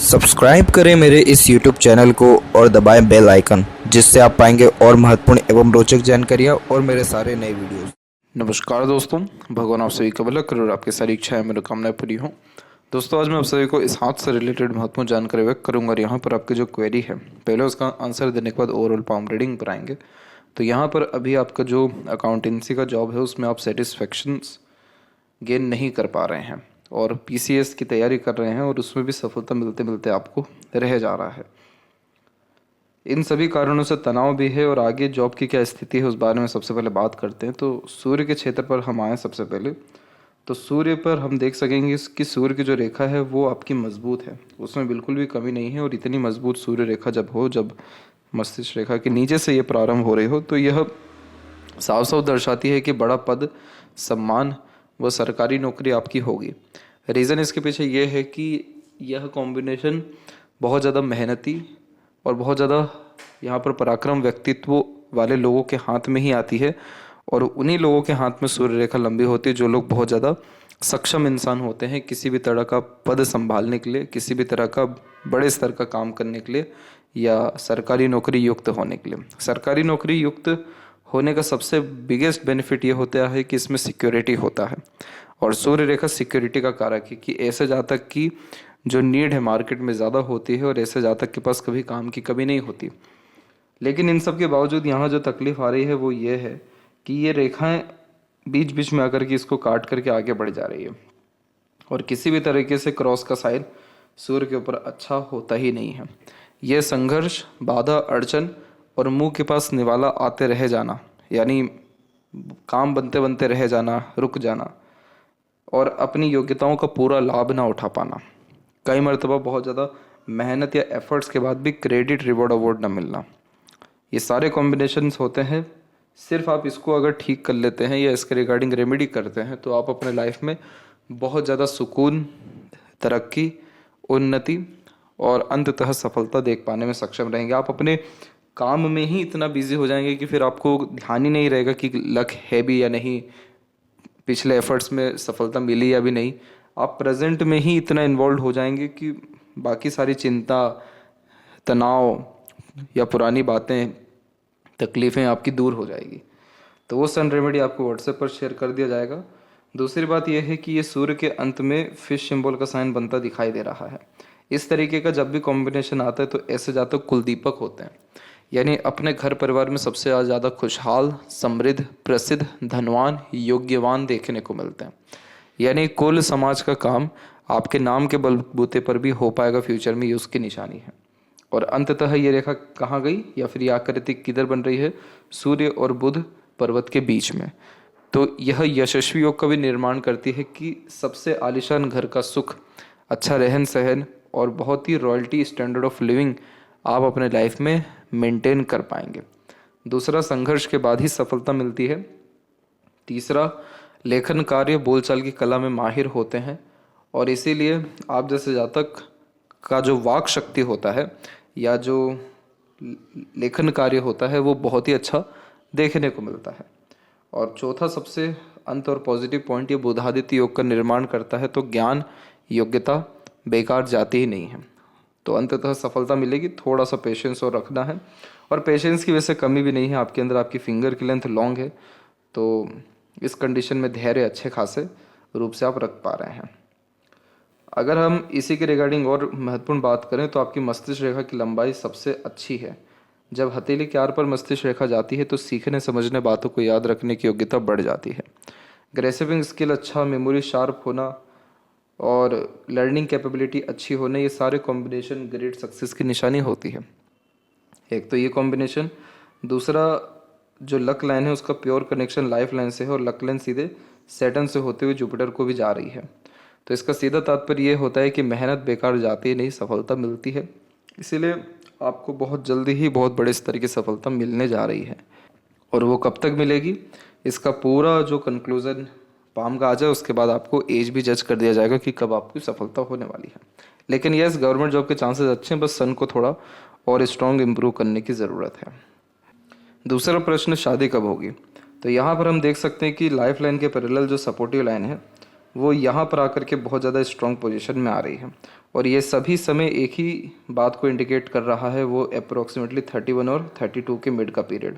Subscribe करें मेरे इस YouTube चैनल को और दबाएं बेल आइकन, जिससे आप पाएंगे और महत्वपूर्ण एवं रोचक जानकारियाँ और मेरे सारे नए वीडियोस। नमस्कार दोस्तों, भगवान आप सभी का भला करे और आपकी सारी इच्छाएं मनोकामनाएं पूरी हों। दोस्तों, आज मैं आप सभी को इस हाथ से रिलेटेड महत्वपूर्ण जानकारी व्यक्त करूंगा और यहाँ पर आपकी जो क्वेरी है पहले उसका आंसर देने के बाद ओवरऑल पाम रीडिंग पर आएंगे। तो यहाँ पर अभी आपका जो अकाउंटेंसी का जॉब है उसमें आप सेटिस्फेक्शंस गेन नहीं कर पा रहे हैं और PCS की तैयारी कर रहे हैं और उसमें भी सफलता मिलते मिलते आपको रह जा रहा है। इन सभी कारणों से तनाव भी है और आगे जॉब की क्या स्थिति है उस बारे में सबसे पहले बात करते हैं। तो सूर्य के क्षेत्र पर हम आए सबसे पहले, तो सूर्य पर हम देख सकेंगे कि सूर्य की जो रेखा है वो आपकी मजबूत है, उसमें बिल्कुल भी कमी नहीं है। और इतनी मजबूत सूर्य रेखा जब मस्तिष्क रेखा के नीचे से ये प्रारंभ हो रही हो तो यह साफ साफ दर्शाती है कि बड़ा पद, सम्मान व सरकारी नौकरी आपकी होगी। रीज़न इसके पीछे ये है कि यह कॉम्बिनेशन बहुत ज़्यादा मेहनती और बहुत ज़्यादा यहाँ पर पराक्रम व्यक्तित्व वाले लोगों के हाथ में ही आती है और उन्हीं लोगों के हाथ में सूर्य रेखा लंबी होती है जो लोग बहुत ज़्यादा सक्षम इंसान होते हैं किसी भी तरह का पद संभालने के लिए, किसी भी तरह का बड़े स्तर का काम करने के लिए या सरकारी नौकरी युक्त होने के लिए। सरकारी नौकरी युक्त होने का सबसे बिगेस्ट बेनिफिट ये होता है कि इसमें सिक्योरिटी होता है और सूर्य रेखा सिक्योरिटी का कारक है कि ऐसे जातक की जो नीड है मार्केट में ज़्यादा होती है और ऐसे जातक के पास कभी काम की कमी नहीं होती। लेकिन इन सब के बावजूद यहाँ जो तकलीफ आ रही है वो ये है कि ये रेखाएं बीच बीच में आकर के इसको काट करके आगे बढ़ जा रही है और किसी भी तरीके से क्रॉस का साइन सूर्य के ऊपर अच्छा होता ही नहीं है। यह संघर्ष, बाधा, अड़चन और मुंह के पास निवाला आते रह जाना, यानी काम बनते बनते रह जाना, रुक जाना और अपनी योग्यताओं का पूरा लाभ ना उठा पाना, कई मरतबा बहुत ज़्यादा मेहनत या एफर्ट्स के बाद भी क्रेडिट, रिवॉर्ड, अवार्ड ना मिलना, ये सारे कॉम्बिनेशंस होते हैं। सिर्फ आप इसको अगर ठीक कर लेते हैं या इसके रिगार्डिंग रेमेडी करते हैं तो आप अपने लाइफ में बहुत ज़्यादा सुकून, तरक्की, उन्नति और अंततः सफलता देख पाने में सक्षम रहेंगे। आप अपने काम में ही इतना बिजी हो जाएंगे कि फिर आपको ध्यान ही नहीं रहेगा कि लक है भी या नहीं, पिछले एफर्ट्स में सफलता मिली या भी नहीं। आप प्रेजेंट में ही इतना इन्वॉल्व हो जाएंगे कि बाकी सारी चिंता, तनाव या पुरानी बातें, तकलीफ़ें आपकी दूर हो जाएगी। तो वो सन रेमेडी आपको व्हाट्सएप पर शेयर कर दिया जाएगा। दूसरी बात यह है कि ये सूर्य के अंत में फिश सिंबल का साइन बनता दिखाई दे रहा है। इस तरीके का जब भी कॉम्बिनेशन आता है तो ऐसे जातक कुलदीपक होते हैं, यानी अपने घर परिवार में सबसे ज़्यादा खुशहाल, समृद्ध, प्रसिद्ध, धनवान, योग्यवान देखने को मिलते हैं। यानी कुल समाज का काम आपके नाम के बलबूते पर भी हो पाएगा फ्यूचर में, ये उसकी निशानी है। और अंततः ये रेखा कहाँ गई या फिर ये आकृति किधर बन रही है? सूर्य और बुध पर्वत के बीच में। तो यह यशस्वी योग का भी निर्माण करती है कि सबसे आलीशान घर का सुख, अच्छा रहन सहन और बहुत ही रॉयल्टी स्टैंडर्ड ऑफ लिविंग आप अपने लाइफ में मेंटेन कर पाएंगे। दूसरा, संघर्ष के बाद ही सफलता मिलती है। तीसरा, लेखन कार्य, बोलचाल की कला में माहिर होते हैं और इसीलिए आप जैसे जातक का जो वाक शक्ति होता है या जो लेखन कार्य होता है वो बहुत ही अच्छा देखने को मिलता है। और चौथा सबसे अंत और पॉजिटिव पॉइंट, ये बुधादित्य योग का निर्माण करता है तो ज्ञान, योग्यता बेकार जाती ही नहीं है। तो अंततः सफलता मिलेगी। थोड़ा सा पेशेंस और रखना है और पेशेंस की वैसे कमी भी नहीं है आपके अंदर, आपकी फिंगर की लेंथ लॉन्ग है तो इस कंडीशन में धैर्य अच्छे खासे रूप से आप रख पा रहे हैं। अगर हम इसी के रिगार्डिंग और महत्वपूर्ण बात करें तो आपकी मस्तिष्क रेखा की लंबाई सबसे अच्छी है। जब हथेली के आर पर मस्तिष्क रेखा जाती है तो सीखने, समझने, बातों को याद रखने की योग्यता बढ़ जाती है। ग्रेसिविंग स्किल अच्छा, मेमोरी शार्प होना और लर्निंग कैपेबिलिटी अच्छी होना, ये सारे कॉम्बिनेशन ग्रेट सक्सेस की निशानी होती है। एक तो ये कॉम्बिनेशन। दूसरा, जो लक लाइन है उसका प्योर कनेक्शन लाइफ लाइन से है और लक लाइन सीधे सैटर्न से होते हुए जुपिटर को भी जा रही है। तो इसका सीधा तात्पर्य ये होता है कि मेहनत बेकार जाती नहीं, सफलता मिलती है। इसीलिए आपको बहुत जल्दी ही बहुत बड़े स्तर की सफलता मिलने जा रही है। और वो कब तक मिलेगी, इसका पूरा जो कंक्लूजन पाम का आ जाए उसके बाद आपको एज भी जज कर दिया जाएगा कि कब आपकी सफलता होने वाली है। लेकिन यस, गवर्नमेंट जॉब के चांसेस अच्छे हैं, बस सन को थोड़ा और स्ट्रॉन्ग इम्प्रूव करने की ज़रूरत है। दूसरा प्रश्न, शादी कब होगी? तो यहाँ पर हम देख सकते हैं कि लाइफ लाइन के पैरेलल जो सपोर्टिव लाइन है वो यहाँ पर आकर के बहुत ज़्यादा स्ट्रॉन्ग पोजीशन में आ रही है। और ये सभी समय एक ही बात को इंडिकेट कर रहा है, वो अप्रोक्सीमेटली 31 और 32 के मिड का पीरियड।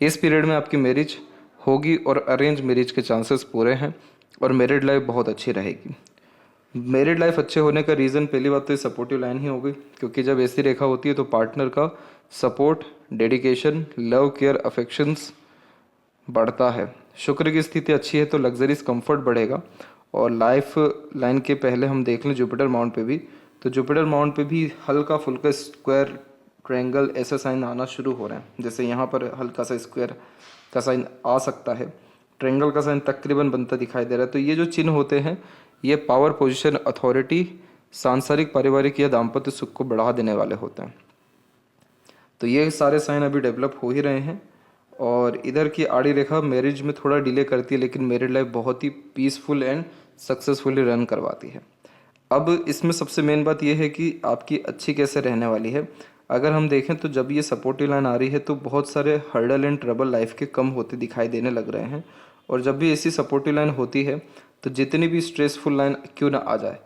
इस पीरियड में आपकी मैरिज होगी और अरेंज मैरिज के चांसेस पूरे हैं और मैरिड लाइफ बहुत अच्छी रहेगी। मैरिड लाइफ अच्छे होने का रीज़न पहली बात तो ये सपोर्टिव लाइन ही हो गई, क्योंकि जब ऐसी रेखा होती है तो पार्टनर का support, dedication, love, care, affections बढ़ता है। शुक्र की स्थिति अच्छी है तो लग्जरीज कंफर्ट बढ़ेगा। और लाइफ लाइन के पहले हम देख लें जुपिटर माउंट पे भी, तो जुपिटर माउंट पे भी हल्का फुल्का स्क्वायर, ट्रायंगल ऐसे साइन आना शुरू हो रहे हैं। जैसे यहाँ पर हल्का सा स्क्वायर का साइन आ सकता है, ट्रायंगल का साइन तकरीबन बनता दिखाई दे रहा है। तो ये जो चिन्ह होते हैं ये पावर, पोजीशन, अथॉरिटी, सांसारिक, पारिवारिक या दाम्पत्य सुख को बढ़ा देने वाले होते हैं। तो ये सारे साइन अभी डेवलप हो ही रहे हैं। और इधर की आड़ी रेखा मैरिज में थोड़ा डिले करती है, लेकिन मैरिड लाइफ बहुत ही पीसफुल एंड सक्सेसफुली रन करवाती है। अब इसमें सबसे मेन बात यह है कि आपकी अच्छी कैसे रहने वाली है। अगर हम देखें तो जब ये सपोर्टिव लाइन आ रही है तो बहुत सारे हर्डल एंड ट्रबल लाइफ के कम होते दिखाई देने लग रहे हैं। और जब भी ऐसी सपोर्टिव लाइन होती है तो जितनी भी स्ट्रेसफुल लाइन क्यों ना आ जाए,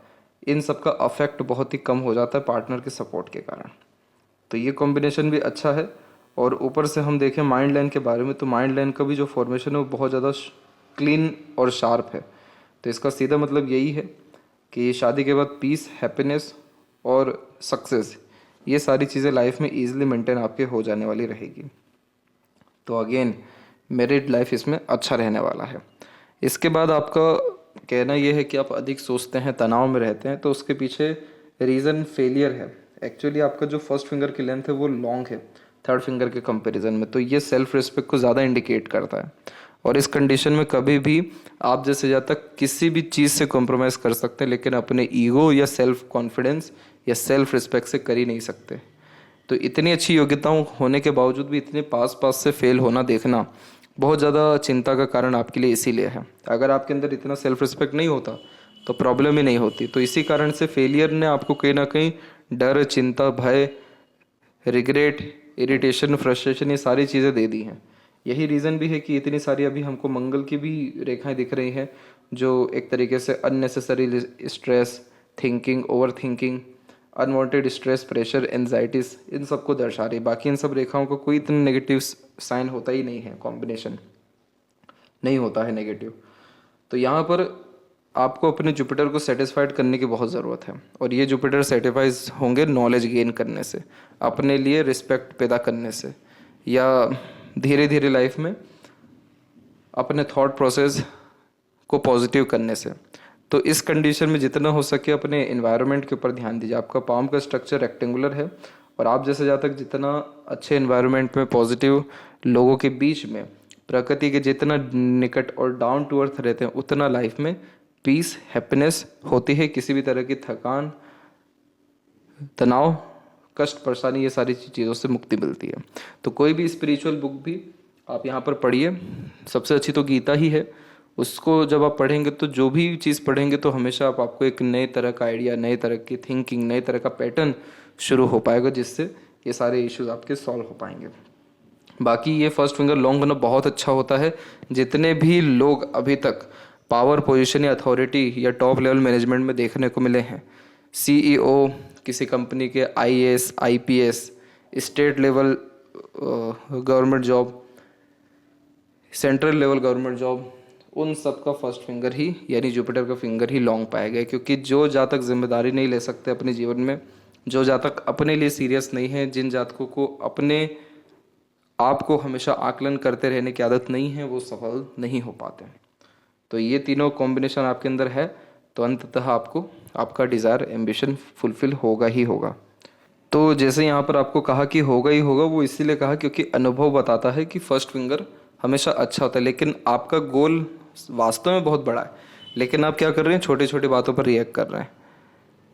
इन सब का अफेक्ट बहुत ही कम हो जाता है पार्टनर के सपोर्ट के कारण। तो ये कॉम्बिनेशन भी अच्छा है। और ऊपर से हम देखें माइंड लाइन के बारे में, तो माइंड लाइन का भी जो फॉर्मेशन है वो बहुत ज़्यादा क्लीन और शार्प है। तो इसका सीधा मतलब यही है कि शादी के बाद पीस, हैप्पीनेस और सक्सेस, ये सारी चीज़ें लाइफ में ईजिली मेंटेन आपके हो जाने वाली रहेगी। तो अगेन मैरिड लाइफ इसमें अच्छा रहने वाला है। इसके बाद आपका कहना यह है कि आप अधिक सोचते हैं, तनाव में रहते हैं, तो उसके पीछे रीज़न फेलियर है। एक्चुअली आपका जो फर्स्ट फिंगर की लेंथ है वो लॉन्ग है थर्ड फिंगर के कंपैरिजन में, तो ये सेल्फ रिस्पेक्ट को ज़्यादा इंडिकेट करता है। और इस कंडीशन में कभी भी आप जैसे ज़्यादा किसी भी चीज़ से कॉम्प्रोमाइज़ कर सकते हैं, लेकिन अपने ईगो या सेल्फ कॉन्फिडेंस या सेल्फ रिस्पेक्ट से कर ही नहीं सकते। तो इतनी अच्छी योग्यताओं होने के बावजूद भी इतने पास से फेल होना देखना बहुत ज़्यादा चिंता का कारण आपके लिए इसीलिए है। अगर आपके अंदर इतना सेल्फ रिस्पेक्ट नहीं होता तो प्रॉब्लम ही नहीं होती। तो इसी कारण से फेलियर ने आपको कहीं ना कहीं डर, चिंता, भय, रिग्रेट, इरिटेशन, फ्रस्ट्रेशन, ये सारी चीज़ें दे दी हैं। यही रीज़न भी है कि इतनी सारी अभी हमको मंगल की भी रेखाएं दिख रही हैं, जो एक तरीके से unnecessary stress, thinking, over thinking, unwanted stress, pressure, anxieties, इन सब को दर्शा रही। बाकी इन सब रेखाओं को कोई इतना नेगेटिव साइन होता ही नहीं है, कॉम्बिनेशन नहीं होता है नेगेटिव। तो यहाँ पर आपको अपने जुपिटर को सेटिस्फाइड करने की बहुत ज़रूरत है। और ये जुपिटर सेटिस्फाइज होंगे नॉलेज गेन करने से, अपने लिए रिस्पेक्ट पैदा करने से, या धीरे धीरे लाइफ में अपने थॉट प्रोसेस को पॉजिटिव करने से। तो इस कंडीशन में जितना हो सके अपने एनवायरनमेंट के ऊपर ध्यान दीजिए। आपका पाम का स्ट्रक्चर रेक्टेंगुलर है और आप जैसे जहाँ तक जितना अच्छे एनवायरनमेंट में, पॉजिटिव लोगों के बीच में, प्रकृति के जितना निकट और डाउन टू अर्थ रहते हैं, उतना लाइफ में पीस, हैप्पीनेस होती है। किसी भी तरह की थकान, तनाव, कष्ट, परेशानी, ये सारी चीज़ों से मुक्ति मिलती है। तो कोई भी स्पिरिचुअल बुक भी आप यहाँ पर पढ़िए। सबसे अच्छी तो गीता ही है। उसको जब आप पढ़ेंगे तो जो भी चीज़ पढ़ेंगे तो हमेशा आपको एक नए तरह का आइडिया, नए तरह की थिंकिंग, नए तरह का पैटर्न शुरू हो पाएगा, जिससे ये सारे इश्यूज आपके सॉल्व हो पाएंगे। बाकी ये फर्स्ट फिंगर लॉन्ग होना बहुत अच्छा होता है। जितने भी लोग अभी तक पावर पोजीशन या अथॉरिटी या टॉप लेवल मैनेजमेंट में देखने को मिले हैं, सीईओ, किसी कंपनी के IAS, IPS, state level government job, central level government job, उन सब का फर्स्ट फिंगर ही यानी जुपिटर का फिंगर ही लॉन्ग पाया गया। क्योंकि जो जातक जिम्मेदारी नहीं ले सकते अपने जीवन में, जो जातक अपने लिए सीरियस नहीं है, जिन जातकों को अपने आप को हमेशा आकलन करते रहने की आदत नहीं है, वो सफल नहीं हो पाते। तो ये तीनों कॉम्बिनेशन आपके अंदर है तो अंततः आपको आपका डिज़ायर, एम्बिशन फुलफिल होगा ही होगा। तो जैसे यहाँ पर आपको कहा कि होगा ही होगा, वो इसीलिए कहा क्योंकि अनुभव बताता है कि फर्स्ट फिंगर हमेशा अच्छा होता है। लेकिन आपका गोल वास्तव में बहुत बड़ा है, लेकिन आप क्या कर रहे हैं, छोटी छोटी बातों पर रिएक्ट कर रहे हैं।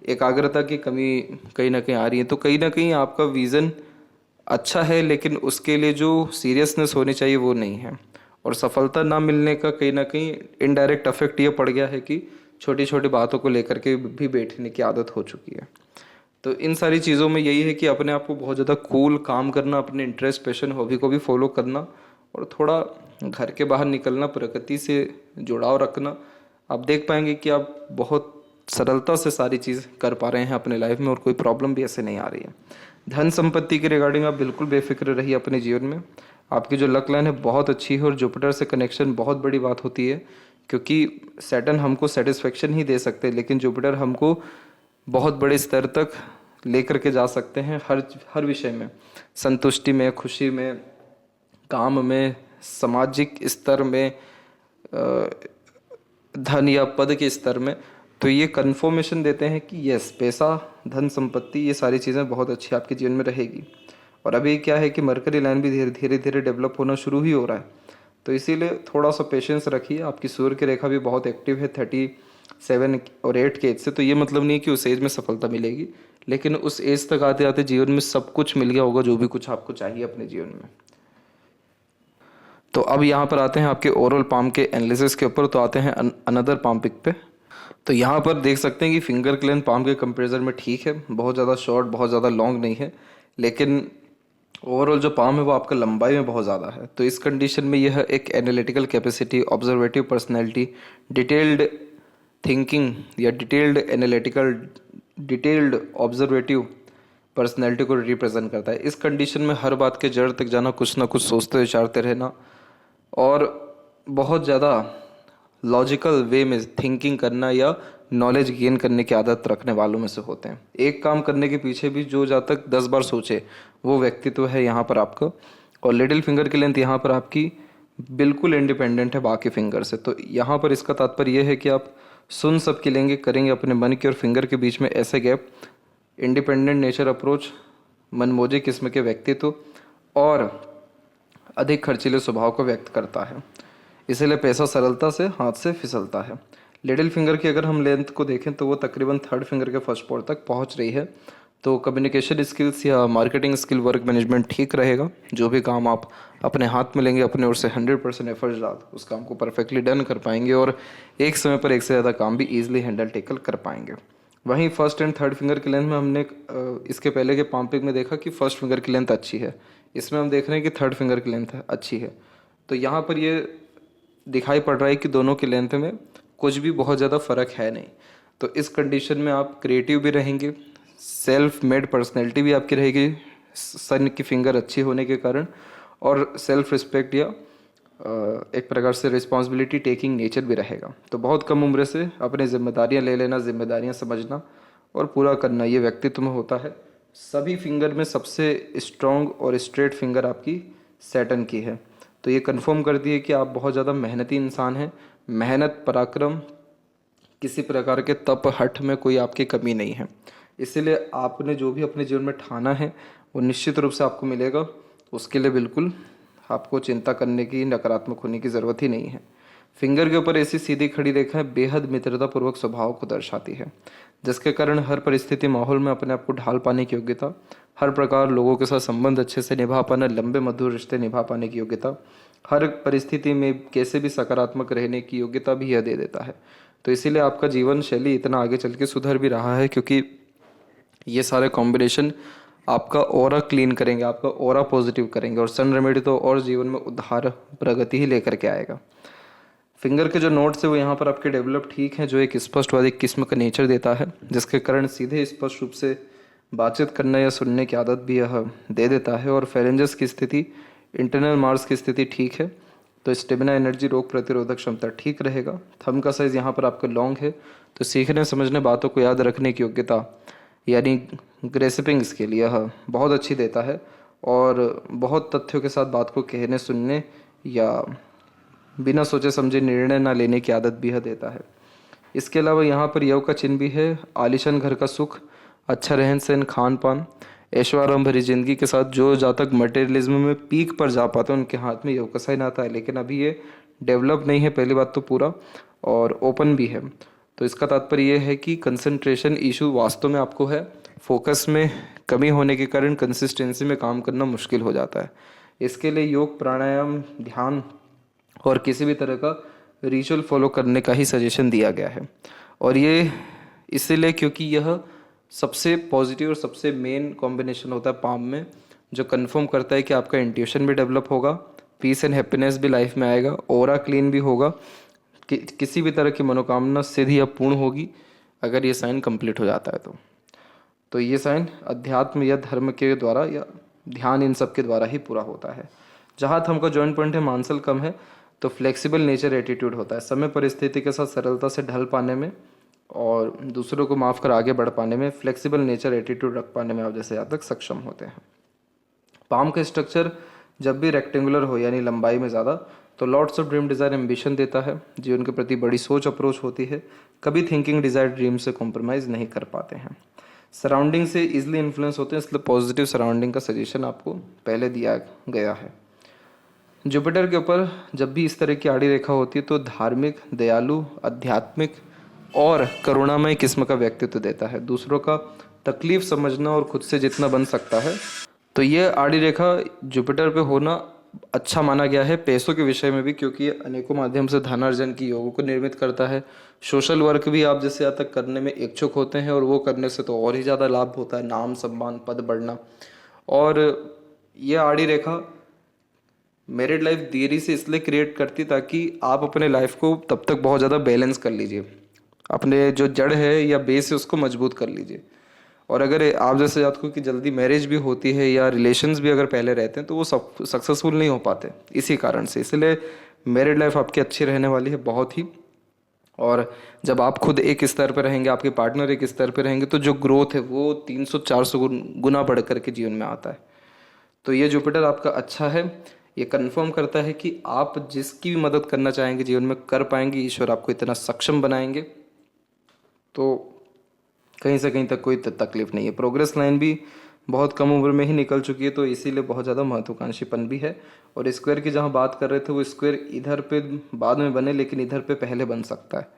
एकाग्रता की कमी कहीं ना कहीं आ रही है। तो कहीं ना कहीं आपका विज़न अच्छा है, लेकिन उसके लिए जो सीरियसनेस होनी चाहिए वो नहीं है। और सफलता ना मिलने का कहीं ना कहीं इनडायरेक्ट इफेक्ट ये पड़ गया है कि छोटी छोटी बातों को लेकर के भी बैठने की आदत हो चुकी है। तो इन सारी चीज़ों में यही है कि अपने आप को बहुत ज़्यादा कूल काम करना, अपने इंटरेस्ट, पैशन, हॉबी को भी फॉलो करना, और थोड़ा घर के बाहर निकलना, प्रकृति से जुड़ाव रखना, आप देख पाएंगे कि आप बहुत सरलता से सारी चीज़ कर पा रहे हैं अपने लाइफ में और कोई प्रॉब्लम भी ऐसे नहीं आ रही है। धन संपत्ति के रिगार्डिंग आप बिल्कुल बेफिक्र रहिए अपने जीवन में। आपकी जो लक लाइन है बहुत अच्छी है और जुपिटर से कनेक्शन बहुत बड़ी बात होती है, क्योंकि सैटर्न हमको सेटिस्फेक्शन ही दे सकते हैं लेकिन जुपिटर हमको बहुत बड़े स्तर तक लेकर के जा सकते हैं हर हर विषय में, संतुष्टि में, खुशी में, काम में, सामाजिक स्तर में, धन या पद के स्तर में। तो ये कन्फर्मेशन देते हैं कि यस, पैसा, धन संपत्ति, ये सारी चीज़ें बहुत अच्छी आपके जीवन में रहेगी। और अभी क्या है कि मरकरी लाइन भी धीरे धीरे डेवलप होना शुरू ही हो रहा है, तो इसीलिए थोड़ा सा पेशेंस रखिए। आपकी सूर्य की रेखा भी बहुत एक्टिव है 37 और 8 के एज से, तो ये मतलब नहीं कि उस एज में सफलता मिलेगी, लेकिन उस एज तक आते आते जीवन में सब कुछ मिल गया होगा जो भी कुछ आपको चाहिए अपने जीवन में। तो अब यहाँ पर आते हैं आपके ओरल पाम के एनालिसिस के ऊपर। तो आते हैं अनदर पाम पिक पे। तो यहाँ पर देख सकते हैं कि फिंगर की लेंथ पाम के कंपेरिजन में ठीक है, बहुत ज़्यादा शॉर्ट, बहुत ज़्यादा लॉन्ग नहीं है, लेकिन ओवरऑल जो पाम है वो आपका लंबाई में बहुत ज़्यादा है। तो इस कंडीशन में यह एक analytical capacity, observative personality, detailed thinking या डिटेल्ड ऑब्जर्वेटिव पर्सनैलिटी को रिप्रेजेंट करता है। इस कंडीशन में हर बात के जड़ तक जाना, कुछ ना कुछ सोचते विचारते रहना और बहुत ज़्यादा लॉजिकल वे में थिंकिंग करना या नॉलेज गेन करने की आदत रखने वालों में से होते हैं। एक काम करने के पीछे भी जो जहाँ तक 10 बार सोचे वो व्यक्तित्व है यहाँ पर आपका। और लिटिल फिंगर की लेंथ यहाँ पर आपकी बिल्कुल इंडिपेंडेंट है बाकी फिंगर से। तो यहाँ पर इसका तात्पर्य यह है कि आप सुन सबकी लेंगे, करेंगे अपने मन के और फिंगर के बीच में ऐसे गैप, इंडिपेंडेंट नेचर अप्रोच, मनमोजी किस्म के व्यक्तित्व और अधिक खर्चीले स्वभाव को व्यक्त करता है। इसीलिए पैसा सरलता से हाथ से फिसलता है। लिटिल फिंगर की अगर हम लेंथ को देखें तो वो तकरीबन थर्ड फिंगर के फर्स्ट पोर तक पहुंच रही है। तो कम्युनिकेशन स्किल्स या मार्केटिंग स्किल, वर्क मैनेजमेंट ठीक रहेगा। जो भी काम आप अपने हाथ में लेंगे, अपने ओर से 100% एफर्ट्स डाल उस काम को परफेक्टली डन कर पाएंगे और एक समय पर एक से ज़्यादा काम भी ईजिली हैंडल टेकल कर पाएंगे। वहीं फर्स्ट एंड थर्ड फिंगर की लेंथ में हमने इसके पहले के पाम पिक में देखा कि फर्स्ट फिंगर की लेंथ अच्छी है, इसमें हम देख रहे हैं कि थर्ड फिंगर की लेंथ अच्छी है। तो यहाँ पर ये दिखाई पड़ रहा है कि दोनों की लेंथ में कुछ भी बहुत ज़्यादा फ़र्क है नहीं। तो इस कंडीशन में आप क्रिएटिव भी रहेंगे, सेल्फ मेड पर्सनैलिटी भी आपकी रहेगी सन की फिंगर अच्छी होने के कारण, और सेल्फ रिस्पेक्ट या एक प्रकार से रिस्पॉन्सिबिलिटी टेकिंग नेचर भी रहेगा। तो बहुत कम उम्र से अपनी जिम्मेदारियां ले लेना, जिम्मेदारियां समझना और पूरा करना, ये व्यक्तित्व में होता है। सभी फिंगर में सबसे स्ट्रॉन्ग और स्ट्रेट फिंगर आपकी सैटर्न की है। तो ये कंफर्म कर दिए कि आप बहुत ज़्यादा मेहनती इंसान हैं। मेहनत, पराक्रम, किसी प्रकार के तप हठ में कोई आपकी कमी नहीं है। इसीलिए आपने जो भी अपने जीवन में ठाना है वो निश्चित रूप से आपको मिलेगा। उसके लिए बिल्कुल आपको चिंता करने की, नकारात्मक होने की ज़रूरत ही नहीं है। फिंगर के ऊपर ऐसी सीधी खड़ी रेखा बेहद मित्रतापूर्वक स्वभाव को दर्शाती है, जिसके कारण हर परिस्थिति, माहौल में अपने आप को ढाल पाने की योग्यता, हर प्रकार लोगों के साथ संबंध अच्छे से निभा पाना, लंबे मधुर रिश्ते निभा पाने की योग्यता, हर परिस्थिति में कैसे भी सकारात्मक रहने की योग्यता भी यह दे देता है। तो इसीलिए आपका जीवन शैली इतना आगे चल के सुधर भी रहा है, क्योंकि ये सारे कॉम्बिनेशन आपका ऑरा क्लीन करेंगे, आपका ऑरा पॉजिटिव करेंगे। और सन रेमेडी तो और जीवन में उद्धार, प्रगति ही लेकर के आएगा। फिंगर के जो नोट्स है वो यहाँ पर आपके डेवलप ठीक हैं, जो एक स्पष्टवादी किस्म का नेचर देता है, जिसके कारण सीधे स्पष्ट रूप से बातचीत करने या सुनने की आदत भी यह दे देता है। और फेरेंजस की स्थिति, इंटरनल मार्स की स्थिति ठीक है, तो स्टेमिना, एनर्जी, रोग प्रतिरोधक क्षमता ठीक रहेगा। थंब का साइज यहाँ पर आपका लॉन्ग है, तो सीखने, समझने, बातों को याद रखने की योग्यता यानी ग्रेसिपिंग स्किल यह बहुत अच्छी देता है। और बहुत तथ्यों के साथ बात को कहने, सुनने या बिना सोचे समझे निर्णय ना लेने की आदत भी यह देता है। इसके अलावा यहाँ पर यव का चिन्ह भी है। आलीशान घर का सुख, अच्छा रहन सहन, खान पान, ऐशोआराम भरी जिंदगी के साथ जो जहाँ तक मटेरियलिज्म में पीक पर जा पाते हैं उनके हाथ में यव का साइन आता है, लेकिन अभी ये डेवलप नहीं है, पहली बात तो पूरा, और ओपन भी है। तो इसका तात्पर्य यह है कि कंसंट्रेशन इशू वास्तव में आपको है। फोकस में कमी होने के कारण कंसिस्टेंसी में काम करना मुश्किल हो जाता है। इसके लिए योग, प्राणायाम, ध्यान और किसी भी तरह का रिचुअल फॉलो करने का ही सजेशन दिया गया है। और ये इसीलिए क्योंकि यह सबसे पॉजिटिव और सबसे मेन कॉम्बिनेशन होता है पाम में, जो कंफर्म करता है कि आपका इंट्यूशन भी डेवलप होगा, पीस एंड हैप्पीनेस भी लाइफ में आएगा, ऑरा क्लीन भी होगा, किसी भी तरह की मनोकामना सिद्ध या पूर्ण होगी अगर ये साइन कंप्लीट हो जाता है तो ये साइन अध्यात्म या धर्म के द्वारा या ध्यान इन सब के द्वारा ही पूरा होता है। जहाँ थंब का जॉइंट पॉइंट है मांसल कम है तो फ्लेक्सिबल नेचर एटीट्यूड होता है, समय परिस्थिति के साथ सरलता से ढल पाने में और दूसरों को माफ कर आगे बढ़ पाने में, फ्लेक्सिबल नेचर एटीट्यूड रख पाने में आप जैसे यहाँ तक सक्षम होते हैं। पाम का स्ट्रक्चर जब भी रेक्टेंगुलर हो यानी लंबाई में ज़्यादा तो lots of dream desire ambition देता है, जीवन के प्रति बड़ी सोच अप्रोच होती है, कभी थिंकिंग डिज़ायर ड्रीम से कॉम्प्रोमाइज़ नहीं कर पाते हैं, सराउंडिंग से इजीली इन्फ्लुएंस होते हैं, इसलिए पॉजिटिव सराउंडिंग का सजेशन आपको पहले दिया गया है। जुपिटर के ऊपर जब भी इस तरह की आड़ी रेखा होती है तो धार्मिक, दयालु, आध्यात्मिक और करुणामय किस्म का व्यक्तित्व देता है, दूसरों का तकलीफ समझना और खुद से जितना बन सकता है। तो ये आड़ी रेखा जुपिटर पे होना अच्छा माना गया है पैसों के विषय में भी, क्योंकि ये अनेकों माध्यम से धनार्जन की योगों को निर्मित करता है। सोशल वर्क भी आप जैसे यहाँ तक करने में इच्छुक होते हैं और वो करने से तो और ही ज़्यादा लाभ होता है, नाम सम्मान पद बढ़ना। और ये आड़ी रेखा मैरिड लाइफ देरी से इसलिए क्रिएट करती ताकि आप अपने लाइफ को तब तक बहुत ज़्यादा बैलेंस कर लीजिए, अपने जो जड़ है या बेस है उसको मजबूत कर लीजिए। और अगर आप जैसे जातकों की जल्दी मैरिज भी होती है या रिलेशंस भी अगर पहले रहते हैं तो वो सक्सेसफुल नहीं हो पाते इसी कारण से, इसलिए मैरिड लाइफ आपकी अच्छी रहने वाली है बहुत ही। और जब आप खुद एक स्तर पर रहेंगे, आपके पार्टनर एक स्तर पर रहेंगे, तो जो ग्रोथ है वो 300-400 गुना बढ़ करके जीवन में आता है। तो ये जुपिटर आपका अच्छा है, ये कंफर्म करता है कि आप जिसकी भी मदद करना चाहेंगे जीवन में कर पाएंगे, ईश्वर आपको इतना सक्षम बनाएंगे तो कहीं से कहीं तक कोई तकलीफ नहीं है। प्रोग्रेस लाइन भी बहुत कम उम्र में ही निकल चुकी है तो इसीलिए बहुत ज़्यादा महत्वाकांक्षीपन भी है। और स्क्वायर की जहाँ बात कर रहे थे वो स्क्वायर इधर पे बाद में बने लेकिन इधर पे पहले बन सकता है,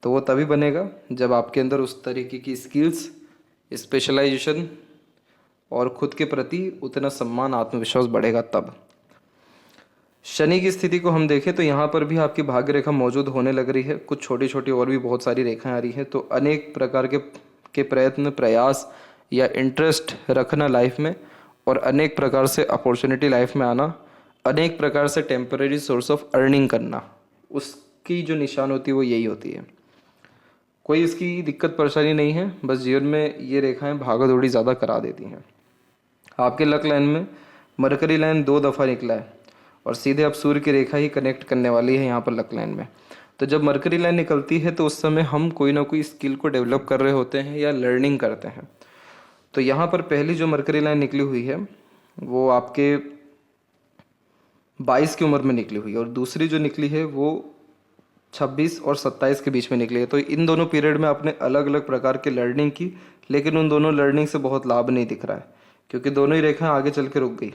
तो वो तभी बनेगा जब आपके अंदर उस तरीके की स्किल्स, स्पेशलाइजेशन और खुद के प्रति उतना सम्मान, आत्मविश्वास बढ़ेगा तब। शनि की स्थिति को हम देखें तो यहाँ पर भी आपकी भाग्य रेखा मौजूद होने लग रही है, कुछ छोटी छोटी और भी बहुत सारी रेखाएं आ रही हैं। तो अनेक प्रकार के प्रयत्न, प्रयास या इंटरेस्ट रखना लाइफ में और अनेक प्रकार से अपॉर्चुनिटी लाइफ में आना, अनेक प्रकार से टेम्पररी सोर्स ऑफ अर्निंग करना, उसकी जो निशान होती है वो यही होती है। कोई इसकी दिक्कत परेशानी नहीं है, बस जीवन में ये रेखाएं भागा दौड़ी ज़्यादा करा देती हैं। आपके लक लाइन में मरकरी लाइन 2 दफ़ा निकला है और सीधे अब सूर्य की रेखा ही कनेक्ट करने वाली है यहाँ पर लक लाइन में। तो जब मरकरी लाइन निकलती है तो उस समय हम कोई ना कोई स्किल को डेवलप कर रहे होते हैं या लर्निंग करते हैं। तो यहाँ पर पहली जो मरकरी लाइन निकली हुई है वो आपके 22 की उम्र में निकली हुई है और दूसरी जो निकली है वो 26 और 27 के बीच में निकली है। तो इन दोनों पीरियड में आपने अलग अलग प्रकार की लर्निंग की, लेकिन उन दोनों लर्निंग से बहुत लाभ नहीं दिख रहा है क्योंकि दोनों ही रेखाएं आगे चल के रुक गई।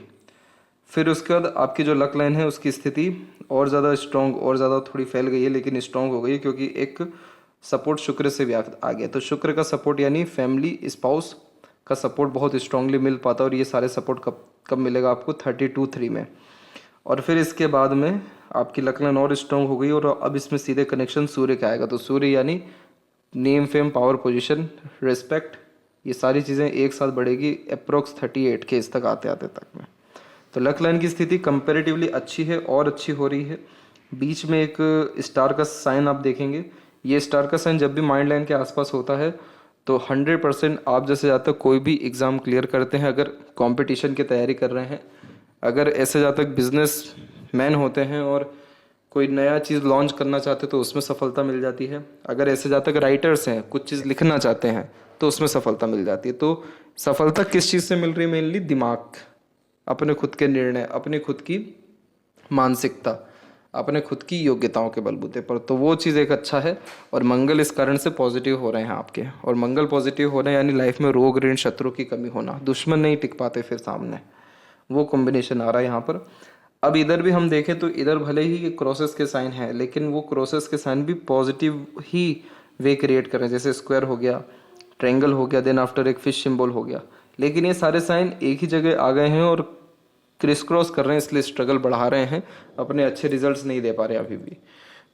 फिर उसके बाद आपकी जो लक लाइन है उसकी स्थिति और ज़्यादा स्ट्रॉन्ग और ज़्यादा थोड़ी फैल गई है, लेकिन स्ट्रॉन्ग हो गई है क्योंकि एक सपोर्ट शुक्र से भी आ गया। तो शुक्र का सपोर्ट यानी फैमिली, स्पाउस का सपोर्ट बहुत स्ट्रांगली मिल पाता है और ये सारे सपोर्ट कब मिलेगा आपको 32-3 में। और फिर इसके बाद में आपकी लक लाइन और स्ट्रॉन्ग हो गई और अब इसमें सीधे कनेक्शन सूर्य का आएगा। तो सूर्य यानी name, fame, power, position, respect, ये सारी चीज़ें एक साथ बढ़ेगी अप्रोक्स 38 के इस तक आते आते तक में। तो लक लाइन की स्थिति कंपैरेटिवली अच्छी है और अच्छी हो रही है। बीच में एक स्टार का साइन आप देखेंगे, ये स्टार का साइन जब भी माइंड लाइन के आसपास होता है तो 100% आप जैसे जातक कोई भी एग्ज़ाम क्लियर करते हैं, अगर कंपटीशन की तैयारी कर रहे हैं, अगर ऐसे जातक बिजनेस मैन होते हैं और कोई नया चीज़ लॉन्च करना चाहते तो उसमें सफलता मिल जाती है, अगर ऐसे जातक राइटर्स हैं, कुछ चीज़ लिखना चाहते हैं तो उसमें सफलता मिल जाती है। तो सफलता किस चीज़ से मिल रही है? मेनली दिमाग, अपने खुद के निर्णय, अपनी खुद की मानसिकता, अपने खुद की योग्यताओं के बलबूते पर। तो वो चीज़ एक अच्छा है और मंगल इस कारण से पॉजिटिव हो रहे हैं आपके। और मंगल पॉजिटिव हो रहे हैं यानी लाइफ में रोग, ऋण, शत्रु की कमी होना, दुश्मन नहीं टिक पाते फिर सामने, वो कॉम्बिनेशन आ रहा है यहाँ पर। अब इधर भी हम देखें तो इधर भले ही क्रॉसेस के साइन है, लेकिन वो क्रॉसेस के साइन भी पॉजिटिव ही वे क्रिएट कर रहे हैं, जैसे स्क्वायर हो गया, ट्रायंगल हो गया, देन आफ्टर एक फिश सिंबल हो गया। लेकिन ये सारे साइन एक ही जगह आ गए हैं और क्रिस क्रॉस कर रहे हैं, इसलिए स्ट्रगल बढ़ा रहे हैं, अपने अच्छे रिजल्ट्स नहीं दे पा रहे अभी भी।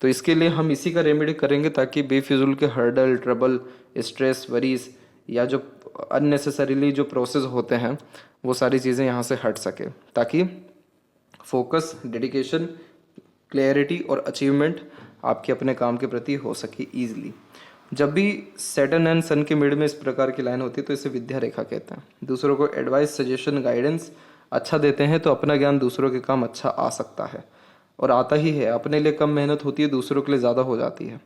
तो इसके लिए हम इसी का रेमेडी करेंगे ताकि बेफिजुल के हर्डल, ट्रबल, स्ट्रेस, वरीज या जो अननेसेसरीली जो प्रोसेस होते हैं वो सारी चीज़ें यहाँ से हट सके, ताकि फोकस, डेडिकेशन, क्लैरिटी और अचीवमेंट आपके अपने काम के प्रति हो सके ईजिली। जब भी सैटर्न एंड सन के मिड में इस प्रकार की लाइन होती है तो इसे विद्या रेखा कहते हैं। दूसरों को एडवाइस, सजेशन, गाइडेंस अच्छा देते हैं तो अपना ज्ञान दूसरों के काम अच्छा आ सकता है और आता ही है। अपने लिए कम मेहनत होती है, दूसरों के लिए ज़्यादा हो जाती है।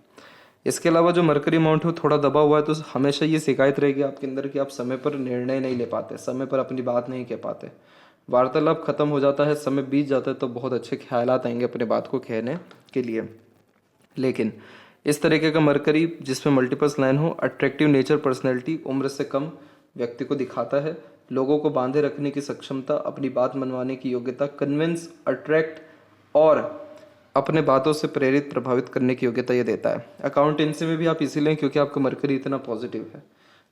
इसके अलावा जो मरकरी माउंट है वो थोड़ा दबा हुआ है तो हमेशा ये शिकायत रहेगी आपके अंदर कि आप समय पर निर्णय नहीं ले पाते, समय पर अपनी बात नहीं कह पाते, वार्तालाप खत्म हो जाता है, समय बीत जाता है तो बहुत अच्छे ख्यालात आएंगे अपने बात को कहने के लिए। लेकिन इस तरीके का मरकरी जिसमें मल्टीपल्स लाइन हो, अट्रैक्टिव नेचर, पर्सनैलिटी, उम्र से कम व्यक्ति को दिखाता है, लोगों को बांधे रखने की सक्षमता, अपनी बात मनवाने की योग्यता, कन्विंस, अट्रैक्ट और अपने बातों से प्रेरित, प्रभावित करने की योग्यता ये देता है। अकाउंटेंसी में भी आप इसीलिए लें क्योंकि आपका मरकरी इतना पॉजिटिव है।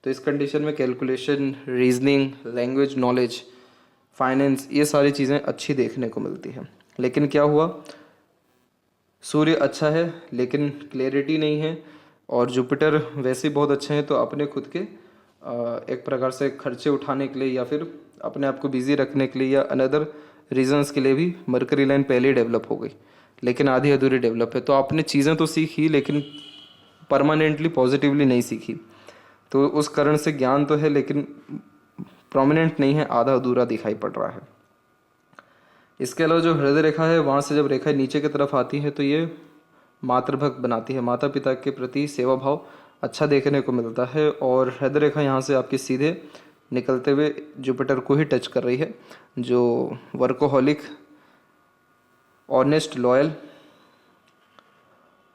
तो इस कंडीशन में calculation, reasoning, language knowledge, finance, ये सारी चीज़ें अच्छी देखने को मिलती हैं। लेकिन क्या हुआ, सूर्य अच्छा है लेकिन क्लैरिटी नहीं है और जुपिटर वैसे ही बहुत अच्छे हैं तो अपने खुद के एक प्रकार से खर्चे उठाने के लिए या फिर अपने आप को बिजी रखने के लिए या अनदर रीजंस के लिए भी मरकरी लाइन पहले ही डेवलप हो गई, लेकिन आधी अधूरी डेवलप है। तो आपने चीज़ें तो सीखी लेकिन परमानेंटली पॉजिटिवली नहीं सीखी, तो उस कारण से ज्ञान तो है लेकिन प्रोमिनेंट नहीं है, आधा अधूरा दिखाई पड़ रहा है। इसके अलावा जो हृदय रेखा है वहाँ से जब रेखा नीचे की तरफ आती है तो ये मातृभक्त बनाती है, माता पिता के प्रति सेवा भाव अच्छा देखने को मिलता है। और हृदय रेखा यहाँ से आपके सीधे निकलते हुए जुपिटर को ही टच कर रही है, जो वर्कोहॉलिक, ऑनेस्ट, लॉयल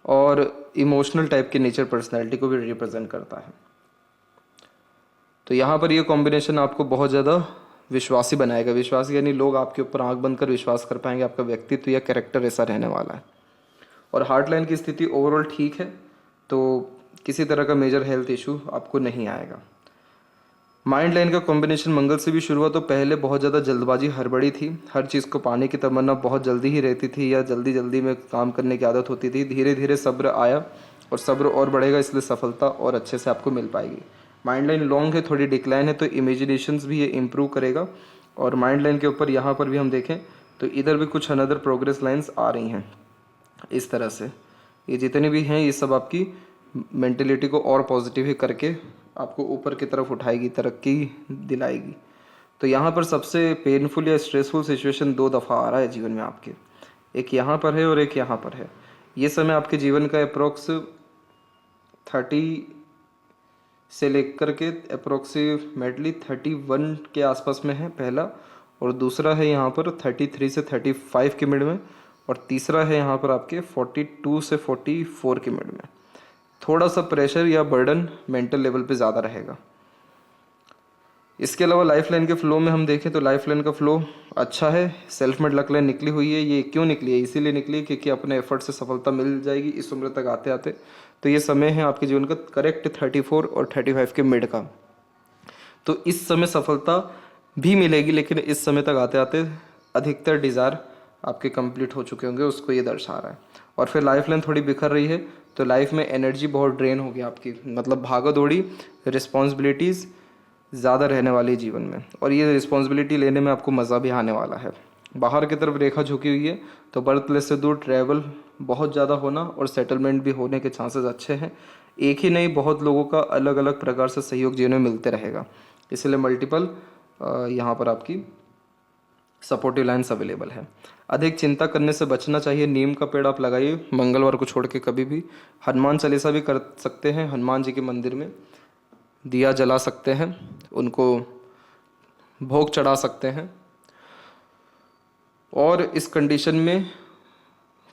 और इमोशनल टाइप के नेचर पर्सनैलिटी को भी रिप्रेजेंट करता है। तो यहाँ पर ये कॉम्बिनेशन आपको बहुत ज़्यादा विश्वासी बनाएगा। विश्वासी यानी लोग आपके ऊपर आंख बंद कर विश्वास कर पाएंगे, आपका व्यक्तित्व या कैरेक्टर ऐसा रहने वाला है। और हार्ट लाइन की स्थिति ओवरऑल ठीक है, तो किसी तरह का मेजर हेल्थ इशू आपको नहीं आएगा। माइंड लाइन का कॉम्बिनेशन मंगल से भी शुरू हुआ तो पहले बहुत ज़्यादा जल्दबाजी, हड़बड़ी थी, हर चीज़ को पाने की तमन्ना बहुत जल्दी ही रहती थी या जल्दी जल्दी में काम करने की आदत होती थी। धीरे धीरे सब्र आया और सब्र और बढ़ेगा, इसलिए सफलता और अच्छे से आपको मिल पाएगी। माइंड लाइन लॉन्ग है, थोड़ी डिक्लाइन है तो इमेजिनेशंस भी ये इम्प्रूव करेगा। और माइंड लाइन के ऊपर यहाँ पर भी हम देखें तो इधर भी कुछ अनदर प्रोग्रेस लाइन्स आ रही हैं। इस तरह से ये जितनी भी हैं ये सब आपकी मेंटेलिटी को और पॉजिटिव ही करके आपको ऊपर की तरफ उठाएगी, तरक्की दिलाएगी। तो यहाँ पर सबसे पेनफुल या स्ट्रेसफुल सिचुएशन 2 दफ़ा आ रहा है जीवन में आपके, एक यहाँ पर है और एक यहाँ पर है। ये समय आपके जीवन का अप्रोक्स 30 से लेकर के अप्रोक्सीमेटली 31 के आसपास में है पहला, और दूसरा है यहाँ पर 33 से 35 के मिड में, और तीसरा है यहाँ पर आपके 42 से 44 के मिड में। थोड़ा सा प्रेशर या बर्डन मेंटल लेवल पे ज़्यादा रहेगा। इसके अलावा लाइफ लाइन के फ्लो में हम देखें तो लाइफ लाइन का फ्लो अच्छा है, सेल्फ मेड लक लाइन निकली हुई है। ये क्यों निकली है, इसीलिए निकली है क्योंकि अपने एफर्ट से सफलता मिल जाएगी इस उम्र तक आते आते। तो ये समय है आपके जीवन का करेक्ट 34 और 35 के मिड का। तो इस समय सफलता भी मिलेगी लेकिन इस समय तक आते आते अधिकतर डिज़ायर आपके कंप्लीट हो चुके होंगे, उसको ये दर्शा रहा है। और फिर लाइफ लाइन थोड़ी बिखर रही है तो लाइफ में एनर्जी बहुत ड्रेन होगी आपकी, मतलब भागा दौड़ी, रिस्पॉन्सिबिलिटीज़ ज़्यादा रहने वाली है जीवन में, और ये रिस्पॉन्सिबिलिटी लेने में आपको मज़ा भी आने वाला है। बाहर की तरफ रेखा झुकी हुई है तो बर्थ प्लेस से दूर ट्रैवल बहुत ज़्यादा होना और सेटलमेंट भी होने के चांसेस अच्छे हैं। एक ही नहीं, बहुत लोगों का अलग अलग प्रकार से सहयोग जीवन में मिलते रहेगा, इसलिए मल्टीपल यहाँ पर आपकी सपोर्टिव लाइन्स अवेलेबल है। अधिक चिंता करने से बचना चाहिए। नीम का पेड़ आप लगाइए मंगलवार को छोड़ के कभी भी। हनुमान चालीसा भी कर सकते हैं, हनुमान जी के मंदिर में दिया जला सकते हैं, उनको भोग चढ़ा सकते हैं। और इस कंडीशन में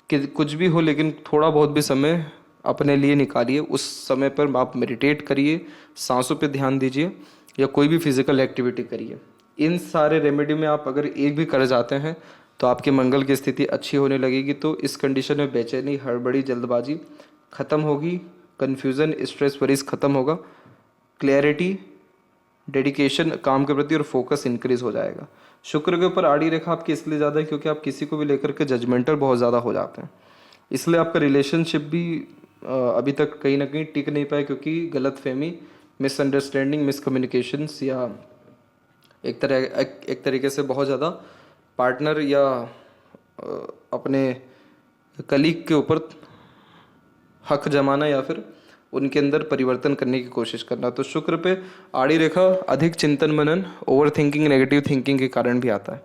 कि कुछ भी हो लेकिन थोड़ा बहुत भी समय अपने लिए निकालिए, उस समय पर आप मेडिटेट करिए, सांसों पे ध्यान दीजिए या कोई भी फिजिकल एक्टिविटी करिए। इन सारे रेमेडी में आप अगर एक भी कर जाते हैं तो आपके मंगल की स्थिति अच्छी होने लगेगी। तो इस कंडीशन में बेचैनी, हड़बड़ी, जल्दबाजी खत्म होगी, कन्फ्यूज़न, स्ट्रेस, वरीज खत्म होगा, क्लैरिटी, डेडिकेशन काम के प्रति और फोकस इंक्रीज हो जाएगा। शुक्र के ऊपर आड़ी रेखा आपकी इसलिए ज़्यादा है क्योंकि आप किसी को भी लेकर के जजमेंटल बहुत ज़्यादा हो जाते हैं, इसलिए आपका रिलेशनशिप भी अभी तक कहीं ना कहीं टिक नहीं पाए क्योंकि गलत फहमी, मिसअंडरस्टैंडिंग, मिसकम्युनिकेशंस या एक तरीके से बहुत ज़्यादा पार्टनर या अपने कलीग के ऊपर हक जमाना या फिर उनके अंदर परिवर्तन करने की कोशिश करना। तो शुक्र पे आड़ी रेखा अधिक चिंतन मनन, ओवर थिंकिंग, नेगेटिव थिंकिंग के कारण भी आता है।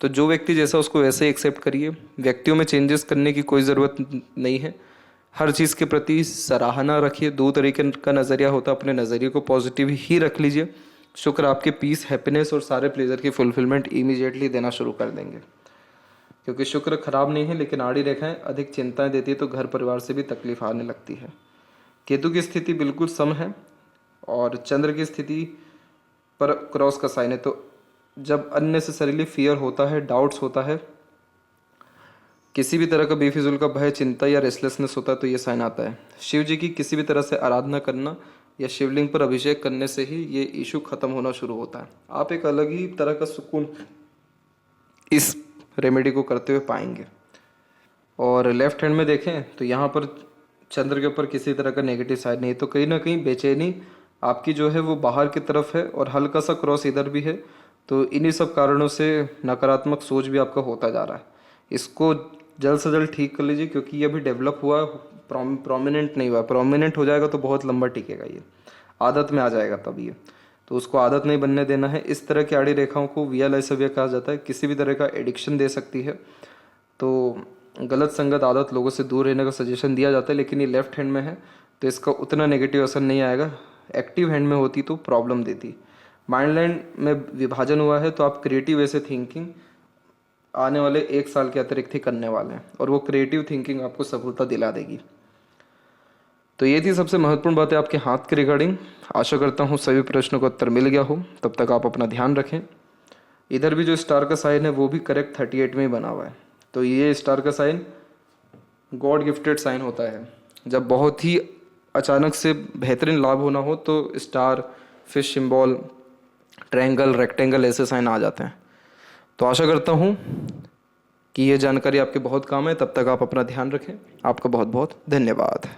तो जो व्यक्ति जैसा उसको वैसे ही एक्सेप्ट करिए। व्यक्तियों में चेंजेस करने की कोई ज़रूरत नहीं है। हर चीज़ के प्रति सराहना रखिए। दो तरीके का नज़रिया होता है, अपने नज़रिए को पॉजिटिव ही रख लीजिए। शुक्र आपके पीस, हैप्पीनेस और सारे प्लेजर की फुलफिलमेंट इमीडिएटली देना शुरू कर देंगे, क्योंकि शुक्र खराब नहीं है, लेकिन आड़ी रेखाएं अधिक चिंताएं देती है, तो घर परिवार से भी तकलीफ आने लगती है। केतु की स्थिति बिल्कुल सम है और चंद्र की स्थिति पर क्रॉस का साइन है। तो जब अननेसेसरीली फियर होता है, डाउट्स होता है, किसी भी तरह का बेफिजूल का भय, चिंता या रेस्टलेसनेस होता है, तो ये साइन आता है। शिव जी की किसी भी तरह से आराधना करना या शिवलिंग पर अभिषेक करने से ही ये इशू खत्म होना शुरू होता है। आप एक अलग ही तरह का सुकून इस रेमेडी को करते हुए पाएंगे। और लेफ्ट हैंड में देखें तो यहाँ पर चंद्र के ऊपर किसी तरह का नेगेटिव साइड नहीं है, तो कहीं ना कहीं बेचैनी आपकी जो है वो बाहर की तरफ है और हल्का सा क्रॉस इधर भी है। तो इन्हीं सब कारणों से नकारात्मक सोच भी आपका होता जा रहा है। इसको जल्द से जल्द ठीक कर लीजिए, क्योंकि ये अभी डेवलप हुआ, प्रोमिनेंट नहीं हुआ। प्रोमिनेंट हो जाएगा तो बहुत लंबा टिकेगा, ये आदत में आ जाएगा तब ये, तो उसको आदत नहीं बनने देना है। इस तरह की आड़ी रेखाओं को वियालैसव्य कहा जाता है। किसी भी तरह का एडिक्शन दे सकती है, तो गलत संगत आदत लोगों से दूर रहने का सजेशन दिया जाता है। लेकिन ये लेफ्ट हैंड में है तो इसका उतना नेगेटिव असर नहीं आएगा। एक्टिव हैंड में होती तो प्रॉब्लम देती। माइंड लाइन में विभाजन हुआ है, तो आप क्रिएटिव ऐसे थिंकिंग आने वाले 1 साल के अतिरिक्त ही करने वाले हैं, और वो क्रिएटिव थिंकिंग आपको सफलता दिला देगी। तो ये थी सबसे महत्वपूर्ण बातें आपके हाथ के रिगार्डिंग। आशा करता हूँ सभी प्रश्नों का उत्तर मिल गया हो। तब तक आप अपना ध्यान रखें। इधर भी जो स्टार का साइन है वो भी करेक्ट 38 में ही बना हुआ है। तो ये स्टार का साइन गॉड गिफ्टेड साइन होता है। जब बहुत ही अचानक से बेहतरीन लाभ होना हो तो star, fish symbol, triangle, rectangle ऐसे साइन आ जाते हैं। तो आशा करता हूँ कि ये जानकारी आपके बहुत काम है। तब तक आप अपना ध्यान रखें। आपका बहुत बहुत धन्यवाद।